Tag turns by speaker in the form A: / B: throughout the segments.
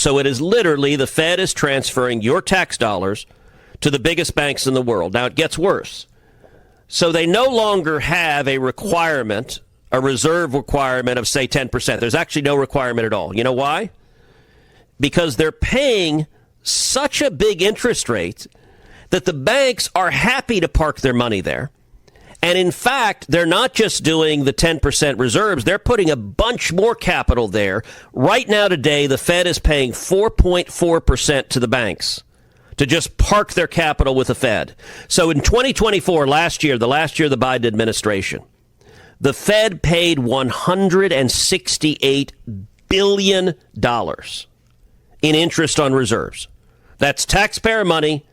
A: So it is literally the Fed is transferring your tax dollars to the biggest banks in the world. Now, it gets worse. So they no longer have a requirement, a reserve requirement of, say, 10%. There's actually no requirement at all. You know why? Because they're paying such a big interest rate that the banks are happy to park their money there. And in fact, they're not just doing the 10% reserves. They're putting a bunch more capital there. Right now today, the Fed is paying 4.4% to the banks to just park their capital with the Fed. So in 2024, the last year of the Biden administration, the Fed paid $168 billion in interest on reserves. That's taxpayer money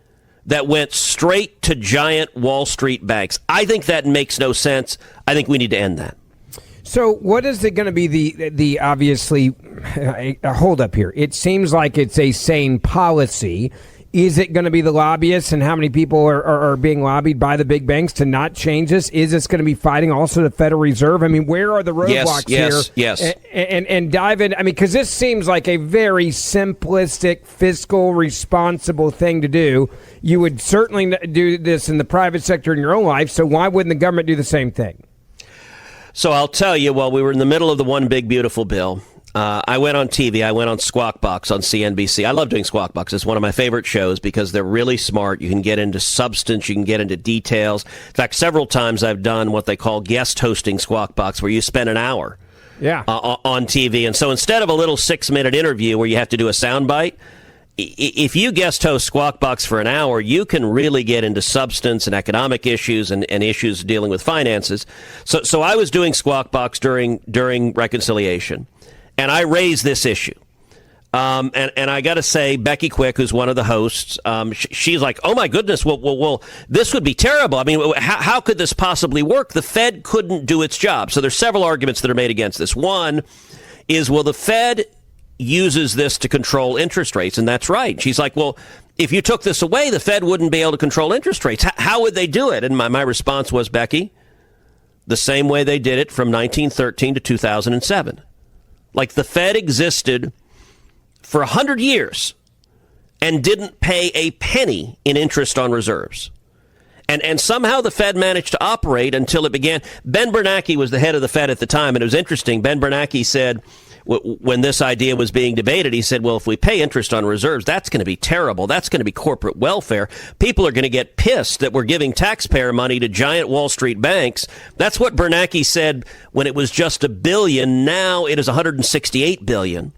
A: that went straight to giant Wall Street banks. I think that makes no sense. I think we need to end that.
B: So what is it going to be the obviously a hold up here? It seems like it's a sane policy. Is it going to be the lobbyists and how many people are being lobbied by the big banks to not change this? Is this going to be fighting also the Federal Reserve? I mean, where are the roadblocks here?
A: Yes.
B: And dive in. I mean, because this seems like a very simplistic, fiscal, responsible thing to do. You would certainly do this in the private sector in your own life. So why wouldn't the government do the same thing?
A: So I'll tell you, while we were in the middle of the One Big Beautiful Bill, I went on TV. I went on Squawk Box on CNBC. I love doing Squawk Box. It's one of my favorite shows because they're really smart. You can get into substance. You can get into details. In fact, several times I've done what they call guest hosting Squawk Box, where you spend an hour on TV. And so instead of a little 6-minute interview where you have to do a soundbite, if you guest host Squawk Box for an hour, you can really get into substance and economic issues and issues dealing with finances. So I was doing Squawk Box during reconciliation. And I raised this issue. And I got to say, Becky Quick, who's one of the hosts, she's like, oh, my goodness, well, this would be terrible. I mean, how could this possibly work? The Fed couldn't do its job. So there's several arguments that are made against this. One is, well, the Fed uses this to control interest rates. And that's right. She's like, well, if you took this away, the Fed wouldn't be able to control interest rates. How would they do it? And my response was, Becky, the same way they did it from 1913 to 2007. Like the Fed existed for 100 years and didn't pay a penny in interest on reserves. And somehow the Fed managed to operate until it began. Ben Bernanke was the head of the Fed at the time, and it was interesting. Ben Bernanke said, when this idea was being debated, he said, well, if we pay interest on reserves, that's going to be terrible. That's going to be corporate welfare. People are going to get pissed that we're giving taxpayer money to giant Wall Street banks. That's what Bernanke said when it was just $1 billion. Now it is $168 billion.